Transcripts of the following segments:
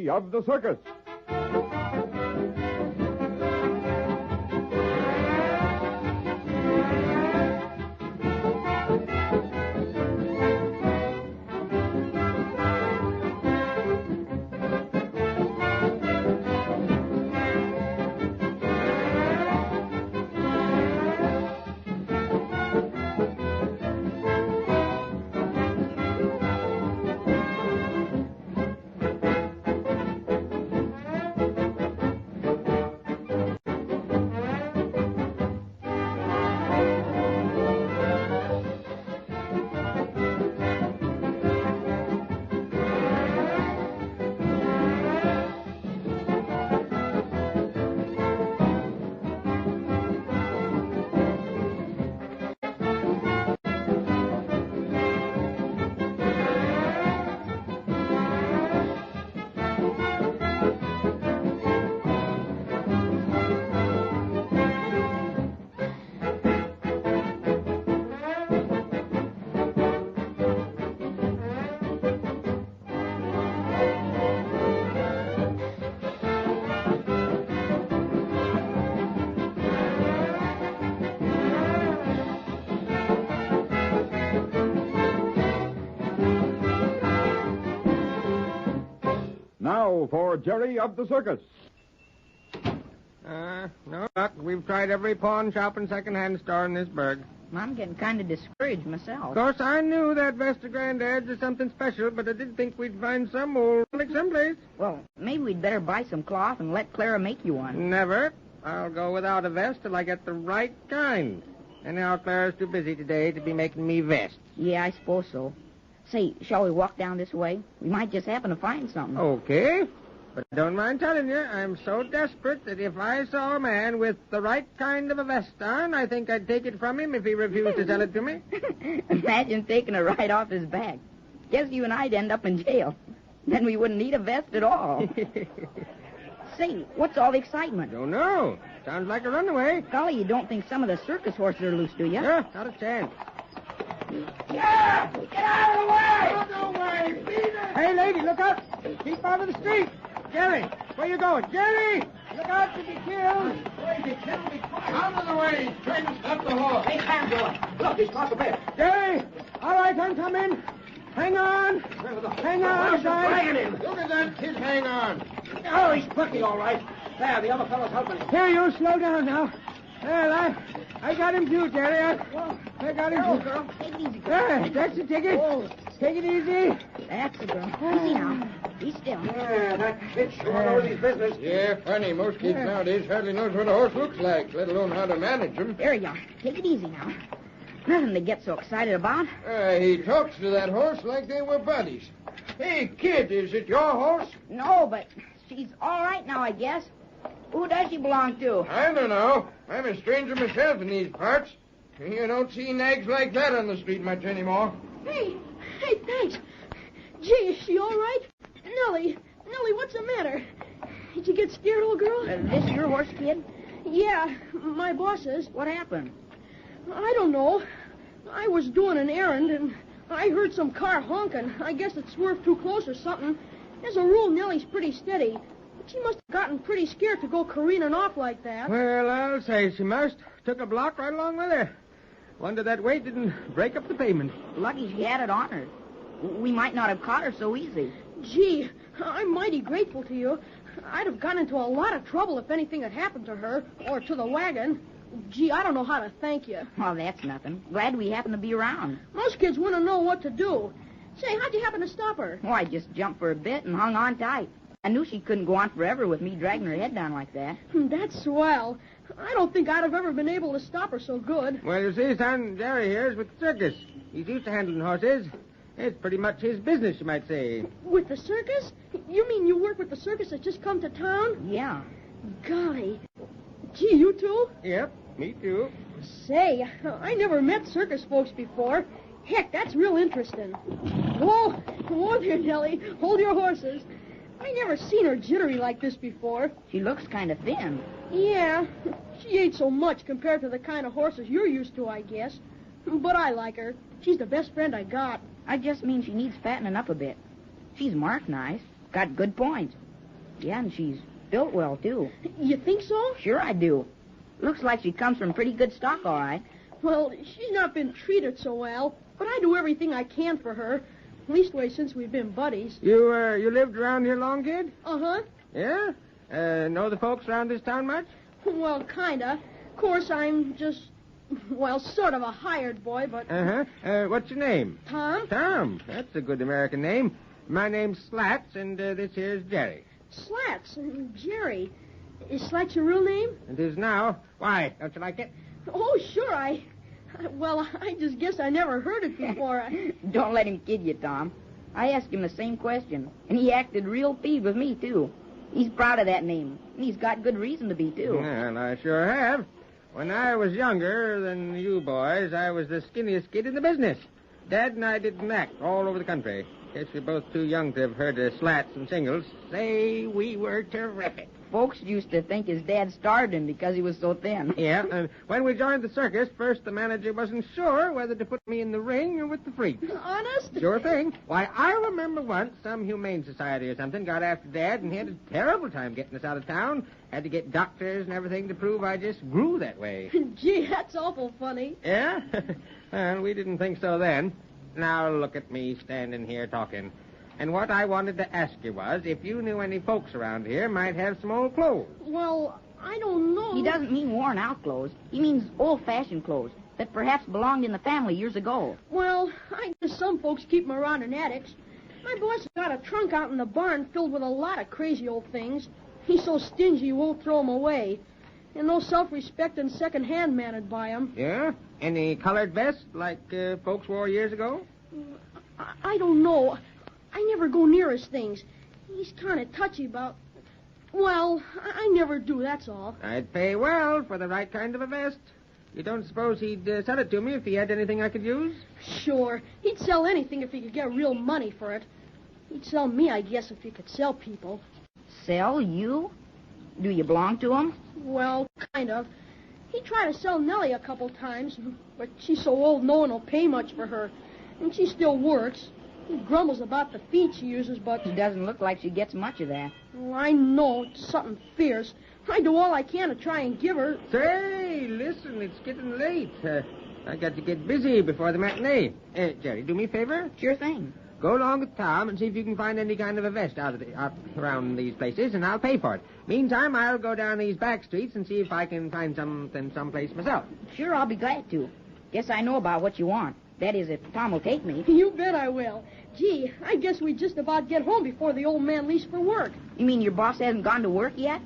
Jerry of the Circus. Now for Jerry of the Circus. No luck. We've tried every pawn shop and second-hand store in this burg. I'm getting kind of discouraged myself. Of course, I knew that vest of Granddad's is something special, but I didn't think we'd find some old relic someplace. Well, maybe we'd better buy some cloth and let Clara make you one. Never. I'll go without a vest till I get the right kind. And now Clara's too busy today to be making me vests. Yeah, I suppose so. Say, shall we walk down this way? We might just happen to find something. Okay. But I don't mind telling you, I'm so desperate that if I saw a man with the right kind of a vest on, I think I'd take it from him if he refused to sell it to me. Imagine taking it right off his back. Guess you and I'd end up in jail. Then we wouldn't need a vest at all. Say, what's all the excitement? Don't know. Sounds like a runaway. Golly, you don't think some of the circus horses are loose, do you? Yeah, not a chance. Yeah! Get out of the way! Out of the way! Hey, lady, look up. Keep out of the street. Jerry, where you going? Jerry! Look out to be killed. Out of the way! Trying to stop the horse. Hey, hands on. Look, he's caught the bit. Jerry! All right, I'm coming. Hang on. Hang on, guys. Look at that kid hang on. Oh, he's plucky, all right. There, the other fellow's helping him. Here, you slow down now. Well, I got him too, Jerry. I got him too. Girl, take it easy, girl. There, that's the ticket. Oh. Take it easy. That's the girl. Easy now. Be still. Yeah, that kid sure knows his business. Yeah, funny. Most kids nowadays hardly knows what a horse looks like, let alone how to manage him. There you are. Take it easy now. Nothing to get so excited about. He talks to that horse like they were buddies. Hey, kid, is it your horse? No, but she's all right now, I guess. Who does she belong to? I don't know. I'm a stranger myself in these parts. You don't see nags like that on the street much anymore. Hey, thanks. Gee, is she all right? Nellie, what's the matter? Did you get scared, old girl? This your horse, kid? Yeah, my boss's. What happened? I don't know. I was doing an errand, and I heard some car honking. I guess it swerved too close or something. As a rule, Nellie's pretty steady. But she must have gotten pretty scared to go careening off like that. Well, I'll say she must. Took a block right along with her. Wonder that weight didn't break up the pavement. Lucky she had it on her. We might not have caught her so easy. Gee, I'm mighty grateful to you. I'd have gotten into a lot of trouble if anything had happened to her or to the wagon. Gee, I don't know how to thank you. Well, that's nothing. Glad we happened to be around. Most kids wouldn't know what to do. Say, how'd you happen to stop her? Oh, I just jumped for a bit and hung on tight. I knew she couldn't go on forever with me dragging her head down like that. That's swell. I don't think I'd have ever been able to stop her so good. Well, you see, son, Jerry here is with the circus. He's used to handling horses. It's pretty much his business, you might say. With the circus? You mean you work with the circus that just come to town? Yeah. Golly. Gee, you too? Yep, me too. Say, I never met circus folks before. Heck, that's real interesting. Whoa there, Nellie. Hold your horses. I never seen her jittery like this before. She looks kind of thin. Yeah, she ain't so much compared to the kind of horses you're used to, I guess. But I like her. She's the best friend I got. I just mean she needs fattening up a bit. She's marked nice. Got good points. Yeah, and she's built well, too. You think so? Sure I do. Looks like she comes from pretty good stock, all right. Well, she's not been treated so well, but I do everything I can for her. Leastways since we've been buddies. You lived around here long, kid? Uh-huh. Yeah? Know the folks around this town much? Well, kinda. Of course, I'm just, well, sort of a hired boy, but... Uh-huh. What's your name? Tom? Tom. That's a good American name. My name's Slats, and this here's Jerry. Slats. Jerry. Is Slats your real name? It is now. Why? Don't you like it? Oh, sure, Well, I just guess I never heard it before. Don't let him kid you, Tom. I asked him the same question, and he acted real peeved with me, too. He's proud of that name, and he's got good reason to be, too. Well, I sure have. When I was younger than you boys, I was the skinniest kid in the business. Dad and I didn't act all over the country. Guess you're both too young to have heard of Slats and Singles. Say, we were terrific. Folks used to think his dad starved him because he was so thin. Yeah, and when we joined the circus, first the manager wasn't sure whether to put me in the ring or with the freaks. Honest? Sure thing. Why, I remember once some humane society or something got after Dad and he had a terrible time getting us out of town. Had to get doctors and everything to prove I just grew that way. Gee, that's awful funny. Yeah? Well, we didn't think so then. Now look at me standing here talking. And what I wanted to ask you was if you knew any folks around here might have some old clothes. Well, I don't know. He doesn't mean worn-out clothes. He means old-fashioned clothes that perhaps belonged in the family years ago. Well, I guess some folks keep 'em around in attics. My boss has got a trunk out in the barn filled with a lot of crazy old things. He's so stingy he won't throw 'em away. And no self-respecting second-hand man would buy 'em. Yeah? Any colored vests like folks wore years ago? I don't know. I never go near his things. He's kind of touchy about... Well, I never do, that's all. I'd pay well for the right kind of a vest. You don't suppose he'd sell it to me if he had anything I could use? Sure. He'd sell anything if he could get real money for it. He'd sell me, I guess, if he could sell people. Sell you? Do you belong to him? Well, kind of. He tried to sell Nellie a couple times, but she's so old no one will pay much for her. And she still works. He grumbles about the feed she uses, but... It doesn't look like she gets much of that. Oh, I know. It's something fierce. I do all I can to try and give her... Say, listen, it's getting late. I got to get busy before the matinee. Jerry, do me a favor? Sure thing. Go along with Tom and see if you can find any kind of a vest out around these places, and I'll pay for it. Meantime, I'll go down these back streets and see if I can find something someplace myself. Sure, I'll be glad to. Guess I know about what you want. That is, if Tom will take me. You bet I will. Gee, I guess we just about get home before the old man leaves for work. You mean your boss hasn't gone to work yet?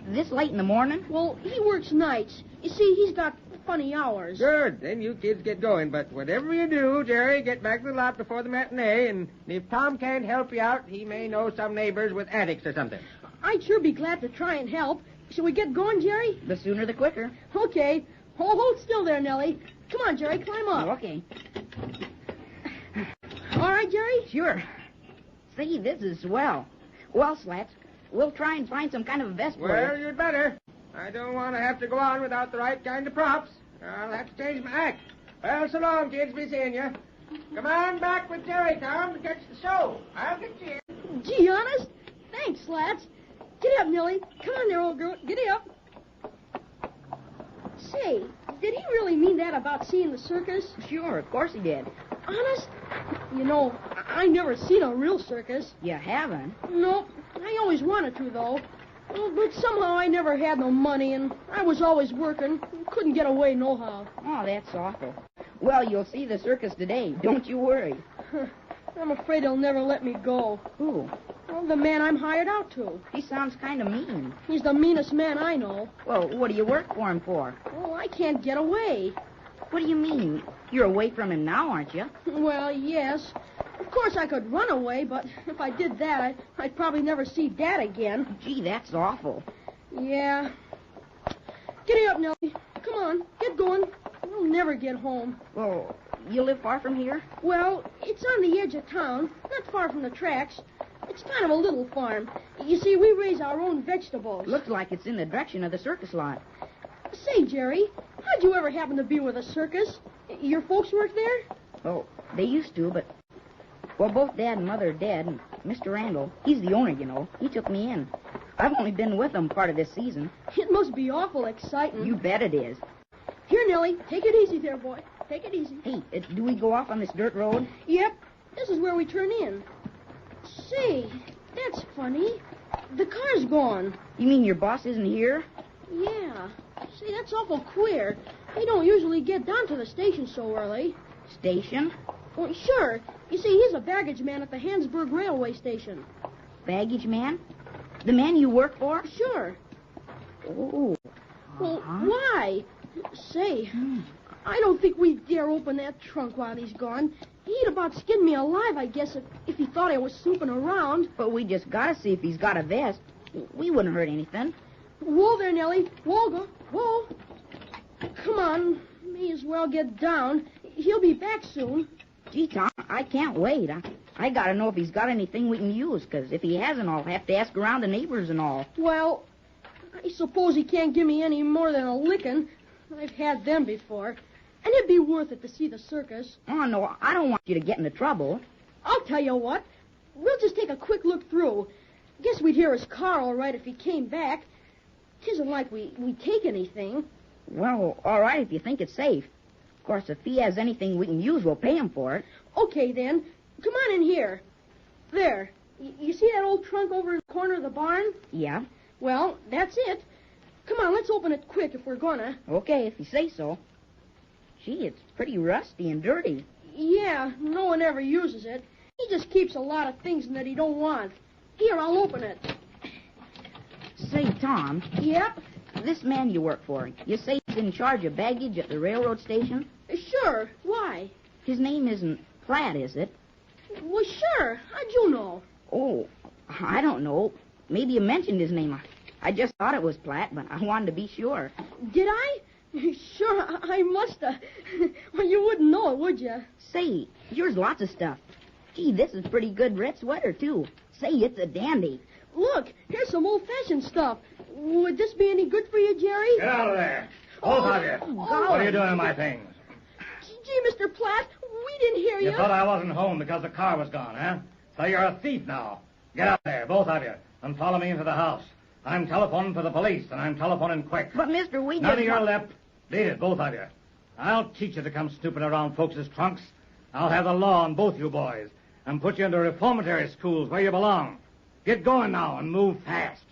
This late in the morning? Well, he works nights. You see, he's got funny hours. Good. Then you kids get going. But whatever you do, Jerry, get back to the lot before the matinee. And if Tom can't help you out, he may know some neighbors with attics or something. I'd sure be glad to try and help. Shall we get going, Jerry? The sooner the quicker. Okay. Hold still there, Nellie. Come on, Jerry, climb up. Okay. All right, Jerry? Sure. See, this is swell. Well, Slats, we'll try and find some kind of a vest for Well, you. you'd better. I don't want to have to go on without the right kind of props. I'll have to change my act. Well, so long, kids. Be seeing you. Come on back with Jerry, Tom, to catch the show. I'll get you in. Gee, honest? Thanks, Slats. Get up, Nellie. Come on there, old girl. Get up. Say, did he really mean that about seeing the circus? Sure, of course he did. Honest? You know, I never seen a real circus. You haven't? Nope. I always wanted to, though. Well, but somehow I never had no money, and I was always working. Couldn't get away nohow. Oh, that's awful. Well, you'll see the circus today. Don't you worry. I'm afraid he'll never let me go. Who? Well, the man I'm hired out to. He sounds kind of mean. He's the meanest man I know. Well, what do you work for him for? Oh, I can't get away. What do you mean? You're away from him now, aren't you? Well, yes. Of course, I could run away, but if I did that, I'd probably never see Dad again. Gee, that's awful. Yeah. Giddy up, Nellie. Come on, get going. We'll never get home. Well, you live far from here? Well, it's on the edge of town, not far from the tracks. It's kind of a little farm. You see, we raise our own vegetables. Looks like it's in the direction of the circus lot. Say, Jerry, how'd you ever happen to be with a circus? Your folks work there? Oh, they used to, but... Well, both Dad and Mother are dead, and Mr. Randall, he's the owner, you know. He took me in. I've only been with them part of this season. It must be awful exciting. You bet it is. Here, Nellie, take it easy there, boy. Take it easy. Hey, do we go off on this dirt road? Yep, this is where we turn in. Say, that's funny. The car's gone. You mean your boss isn't here? Yeah. Say, that's awful queer. He don't usually get down to the station so early. Station? Well, sure. You see, he's a baggage man at the Hansburg Railway Station. Baggage man? The man you work for? Sure. Oh. Well, why? Say, I don't think we dare open that trunk while he's gone. He'd about skinned me alive, I guess, if he thought I was snooping around. But we just gotta see if he's got a vest. We wouldn't hurt anything. Whoa there, Nellie. Whoa, whoa. Come on. May as well get down. He'll be back soon. Gee, Tom, I can't wait. I gotta know if he's got anything we can use, because if he hasn't, I'll have to ask around the neighbors and all. Well, I suppose he can't give me any more than a licking. I've had them before. And it'd be worth it to see the circus. Oh, no, I don't want you to get into trouble. I'll tell you what. We'll just take a quick look through. Guess we'd hear his car all right if he came back. Tisn't like we take anything. Well, all right, if you think it's safe. Of course, if he has anything we can use, we'll pay him for it. Okay, then. Come on in here. There. You see that old trunk over in the corner of the barn? Yeah. Well, that's it. Come on, let's open it quick if we're gonna. Okay, if you say so. Gee, it's pretty rusty and dirty. Yeah, no one ever uses it. He just keeps a lot of things in that he don't want. Here, I'll open it. Say, Tom. Yep. This man you work for, you say he's in charge of baggage at the railroad station? Sure. Why? His name isn't Platt, is it? Well, sure. How'd you know? Oh, I don't know. Maybe you mentioned his name. I just thought it was Platt, but I wanted to be sure. Did I? Sure, I must have. Well, you wouldn't know it, would you? Say, here's lots of stuff. Gee, this is pretty good red sweater, too. Say, it's a dandy. Look, here's some old-fashioned stuff. Would this be any good for you, Jerry? Get out of there. Both of you. What are you doing to my things? Gee, Mr. Platt, we didn't hear you. You thought I wasn't home because the car was gone, huh? So you're a thief now. Get out there, both of you, and follow me into the house. I'm telephoning for the police, and I'm telephoning quick. But, Mr. We None just... of your lip. Beat it, both of you. I'll teach you to come snooping around folks' trunks. I'll have the law on both you boys and put you into reformatory schools where you belong. Get going now and move fast.